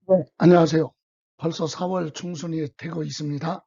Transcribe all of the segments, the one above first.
네, 안녕하세요. 벌써 4월 중순이 되고 있습니다.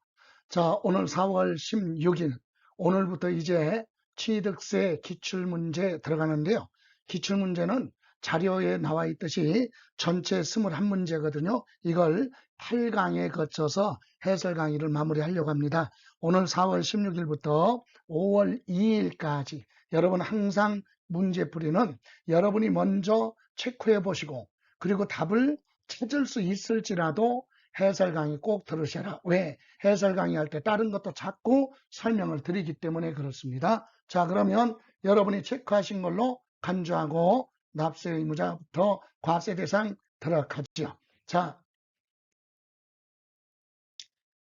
자, 오늘 4월 16일, 오늘부터 이제 취득세 기출문제 들어가는데요. 기출문제는 자료에 나와 있듯이 전체 21문제거든요. 이걸 8강에 거쳐서 해설 강의를 마무리하려고 합니다. 오늘 4월 16일부터 5월 2일까지 여러분 항상 문제풀이는 여러분이 먼저 체크해 보시고 그리고 답을 찾을 수 있을지라도 해설 강의 꼭 들으셔라. 왜? 해설 강의할 때 다른 것도 자꾸 설명을 드리기 때문에 그렇습니다. 자, 그러면 여러분이 체크하신 걸로 간주하고 납세 의무자부터 과세 대상 들어가죠. 자,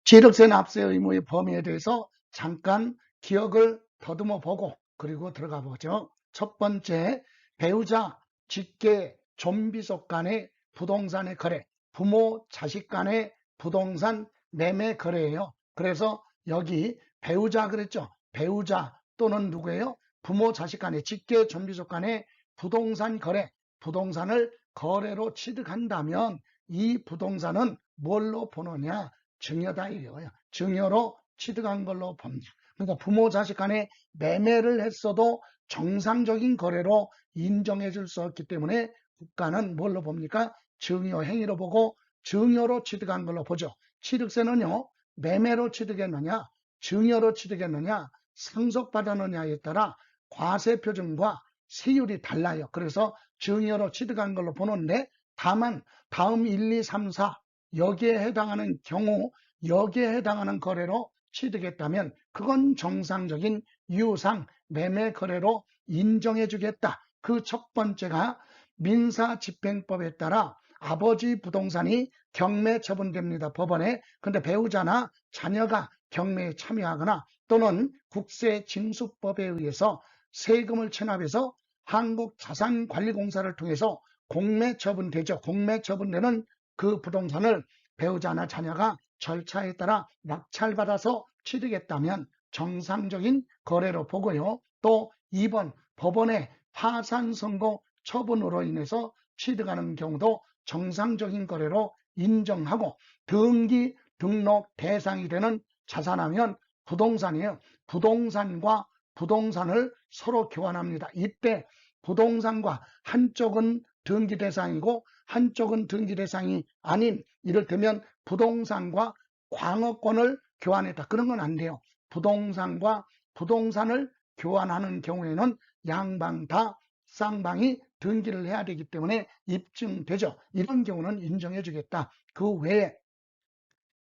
취득세 납세 의무의 범위에 대해서 잠깐 기억을 더듬어 보고 그리고 들어가 보죠. 첫 번째, 배우자, 직계, 좀비속 간의 부동산의 거래, 부모, 자식 간의 부동산 매매 거래예요. 그래서 여기 배우자 그랬죠. 배우자 또는 누구예요? 부모, 자식 간의 직계, 좀비속 간의 부동산 거래, 부동산을 거래로 취득한다면 이 부동산은 뭘로 보느냐? 증여다 이거예요. 증여로 취득한 걸로 봅니다. 그러니까 부모 자식 간에 매매를 했어도 정상적인 거래로 인정해 줄 수 없기 때문에 국가는 뭘로 봅니까? 증여 행위로 보고 증여로 취득한 걸로 보죠. 취득세는요. 매매로 취득했느냐 증여로 취득했느냐 상속받았느냐에 따라 과세 표준과 세율이 달라요. 그래서 증여로 취득한 걸로 보는데 다만 다음 1, 2, 3, 4 여기에 해당하는 경우 여기에 해당하는 거래로 취득했다면 그건 정상적인 유상 매매 거래로 인정해 주겠다. 그 첫 번째가 민사집행법에 따라 아버지 부동산이 경매 처분됩니다. 법원에. 근데 배우자나 자녀가 경매에 참여하거나 또는 국세징수법에 의해서 세금을 체납해서 한국자산관리공사를 통해서 공매 처분되죠. 공매 처분되는 그 부동산을 배우자나 자녀가 절차에 따라 낙찰받아서 취득했다면 정상적인 거래로 보고요. 또 2번 법원의 파산 선고 처분으로 인해서 취득하는 경우도 정상적인 거래로 인정하고 등기 등록 대상이 되는 자산하면 부동산이에요. 부동산과 부동산을 서로 교환합니다. 이때 부동산과 한쪽은 등기 대상이고 한쪽은 등기 대상이 아닌 이를테면 부동산과 광어권을 교환했다. 그런 건 안 돼요. 부동산과 부동산을 교환하는 경우에는 양방 다 쌍방이 등기를 해야 되기 때문에 입증되죠. 이런 경우는 인정해 주겠다. 그 외에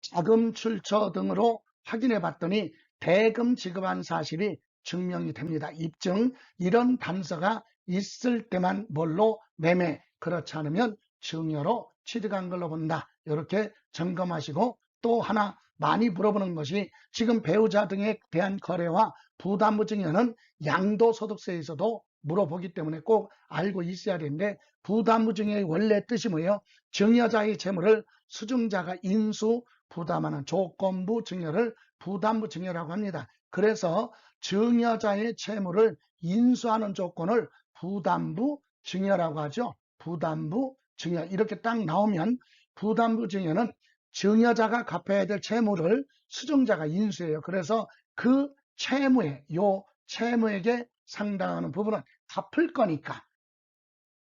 자금 출처 등으로 확인해 봤더니 대금 지급한 사실이 증명이 됩니다. 입증 이런 단서가 있을 때만 뭘로 매매 그렇지 않으면 증여로 취득한 걸로 본다. 이렇게 점검하시고 또 하나 많이 물어보는 것이 지금 배우자 등에 대한 거래와 부담부 증여는 양도소득세에서도 물어보기 때문에 꼭 알고 있어야 되는데 부담부 증여의 원래 뜻이 뭐예요? 증여자의 재물을 수증자가 인수 부담하는 조건부 증여를 부담부 증여라고 합니다. 그래서 증여자의 채무를 인수하는 조건을 부담부 증여라고 하죠. 부담부 증여 이렇게 딱 나오면 부담부 증여는 증여자가 갚아야 될 채무를 수증자가 인수해요. 그래서 그 채무에 채무에게 상당하는 부분은 갚을 거니까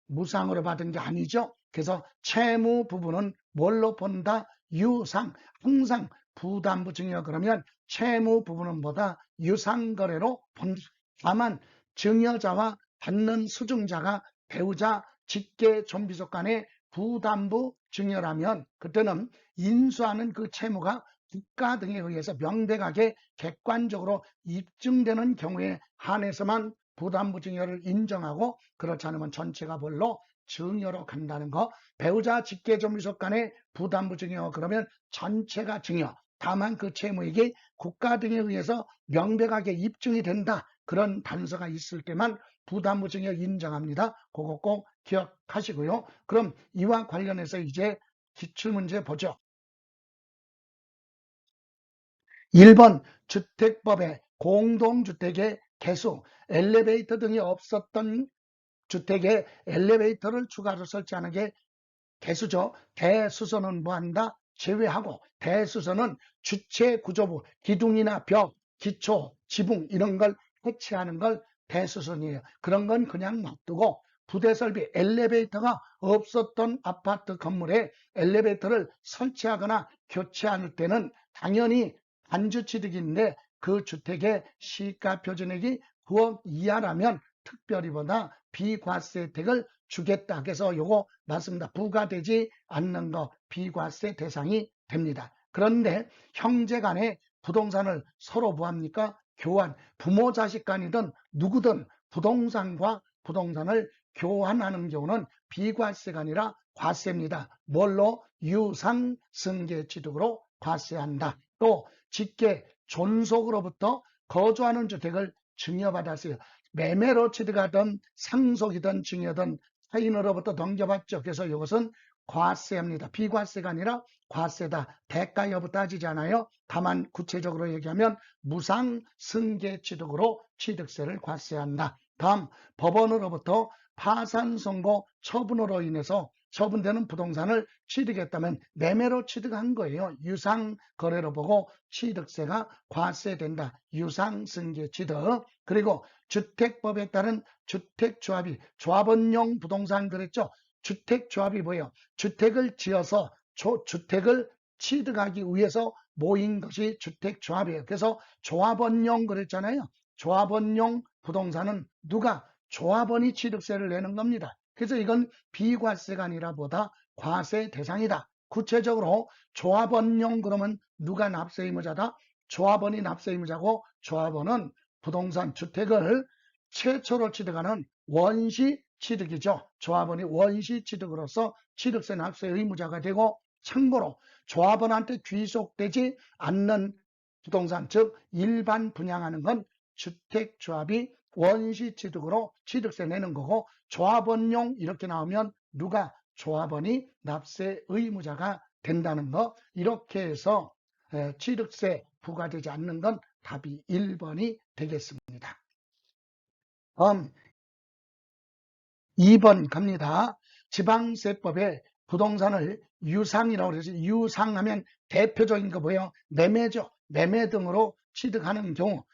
무상으로 받은 게 아니죠. 그래서 채무 부분은 뭘로 본다? 유상. 항상 부담부 증여 그러면 채무 부분은 보다 유상거래로 본다. 다만 증여자와 받는 수증자가 배우자, 직계, 좀비속 간의 부담부 증여라면 그때는 인수하는 그 채무가 국가 등에 의해서 명백하게 객관적으로 입증되는 경우에 한해서만 부담부 증여를 인정하고 그렇지 않으면 전체가 뭘로 증여로 간다는 거. 배우자 직계 좀비속 간의 부담부 증여 그러면 전체가 증여. 다만 그 채무액이 국가 등에 의해서 명백하게 입증이 된다. 그런 단서가 있을 때만 부담부 증여 인정합니다. 그거 꼭 기억하시고요. 그럼 이와 관련해서 이제 기출문제 보죠. 1번 주택법에 공동주택의 개수, 엘리베이터 등이 없었던 주택에 엘리베이터를 추가로 설치하는 게 개수죠. 대수선은 뭐한다? 제외하고, 대수선은 주체 구조부, 기둥이나 벽, 기초, 지붕 이런 걸 해체하는 걸 대수선이에요. 그런 건 그냥 놔두고 부대 설비, 엘리베이터가 없었던 아파트 건물에 엘리베이터를 설치하거나 교체할 때는 당연히 단주취득인데 그 주택의 시가 표준액이 9억 이하라면 특별히보다 비과세 혜택을 주겠다. 그래서 요거 맞습니다. 부과되지 않는 거 비과세 대상이 됩니다. 그런데 형제 간에 부동산을 서로 뭐합니까? 교환. 부모 자식 간이든 누구든 부동산과 부동산을 교환하는 경우는 비과세가 아니라 과세입니다. 뭘로? 유상승계취득으로 과세한다. 또 직계 존속으로부터 거주하는 주택을 증여받았어요. 매매로 취득하던 상속이든 증여든 타인으로부터 넘겨받죠. 그래서 이것은 과세합니다. 비과세가 아니라 과세다. 대가 여부 따지잖아요. 다만 구체적으로 얘기하면 무상승계취득으로 취득세를 과세한다. 다음, 법원으로부터 파산 선고 처분으로 인해서 처분되는 부동산을 취득했다면 매매로 취득한 거예요. 유상거래로 보고 취득세가 과세된다. 유상승계취득. 그리고 주택법에 따른 주택조합이 조합원용 부동산 그랬죠. 주택조합이 뭐예요? 주택을 지어서 주택을 취득하기 위해서 모인 것이 주택조합이에요. 그래서 조합원용 그랬잖아요. 조합원용 부동산은 누가? 조합원이 취득세를 내는 겁니다. 그래서 이건 비과세가 아니라 보다 과세 대상이다. 구체적으로 조합원용 그러면 누가 납세 의무자다? 조합원이 납세 의무자고 조합원은 부동산 주택을 최초로 취득하는 원시 취득이죠. 조합원이 원시 취득으로서 취득세 납세 의무자가 되고 참고로 조합원한테 귀속되지 않는 부동산 즉 일반 분양하는 건 주택조합이 원시 취득으로 취득세 내는 거고 조합원용 이렇게 나오면 누가? 조합원이 납세 의무자가 된다는 거. 이렇게 해서 취득세 부과되지 않는 건 답이 1번이 되겠습니다. 다음 2번 갑니다. 지방세법에 부동산을 유상이라고 그러죠. 유상하면 대표적인 거 뭐예요? 매매죠. 매매 등으로 취득하는 경우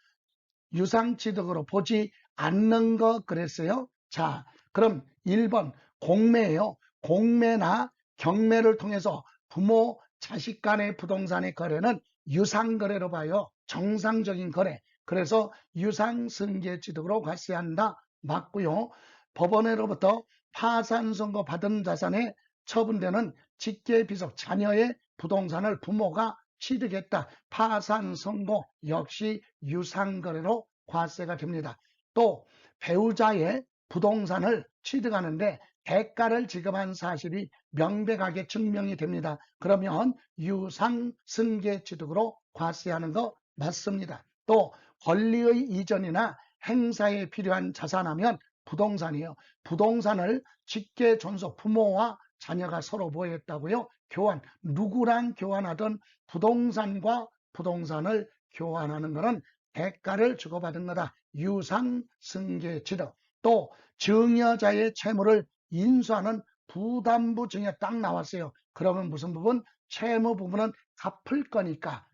유상취득으로 보지 않는 거 그랬어요. 자, 그럼 1번 공매예요. 공매나 경매를 통해서 부모 자식 간의 부동산의 거래는 유상거래로 봐요. 정상적인 거래. 그래서 유상승계취득으로 과세한다. 맞고요. 법원으로부터 파산 선고 받은 자산에 처분되는 직계비속 자녀의 부동산을 부모가 취득했다. 파산 선고 역시 유상거래로 과세가 됩니다. 또 배우자의 부동산을 취득하는데 대가를 지급한 사실이 명백하게 증명이 됩니다. 그러면 유상승계취득으로 과세하는 거 맞습니다. 또 권리의 이전이나 행사에 필요한 자산하면 부동산이에요. 부동산을 직계 존속 부모와 자녀가 서로 뭐 했다고요? 교환. 누구랑 교환하든 부동산과 부동산을 교환하는 것은 대가를 주고받은 거다. 유상승계취득. 또 증여자의 채무를 인수하는 부담부 증여 딱 나왔어요. 그러면 무슨 부분? 채무 부분은 갚을 거니까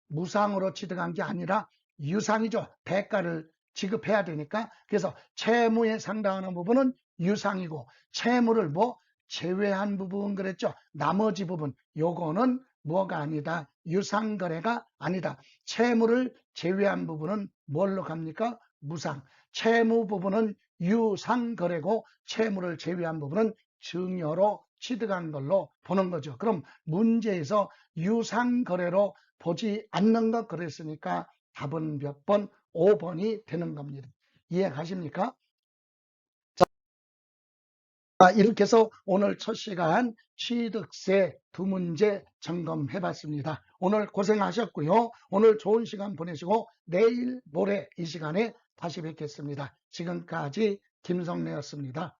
무상으로 취득한 게 아니라 유상이죠. 대가를 지급해야 되니까. 그래서 채무에 상당하는 부분은 유상이고 채무를 뭐 제외한 부분 그랬죠. 나머지 부분 요거는 뭐가 아니다. 유상거래가 아니다. 채무를 제외한 부분은 뭘로 갑니까? 무상. 채무 부분은 유상거래고 채무를 제외한 부분은 증여로 취득한 걸로 보는 거죠. 그럼 문제에서 유상거래로 보지 않는 것 그랬으니까 답은 몇 번? 5번이 되는 겁니다. 이해가십니까? 자, 이렇게 해서 오늘 첫 시간 취득세 두 문제 점검해 봤습니다. 오늘 고생하셨고요. 오늘 좋은 시간 보내시고 내일 모레 이 시간에 다시 뵙겠습니다. 지금까지 김성래였습니다.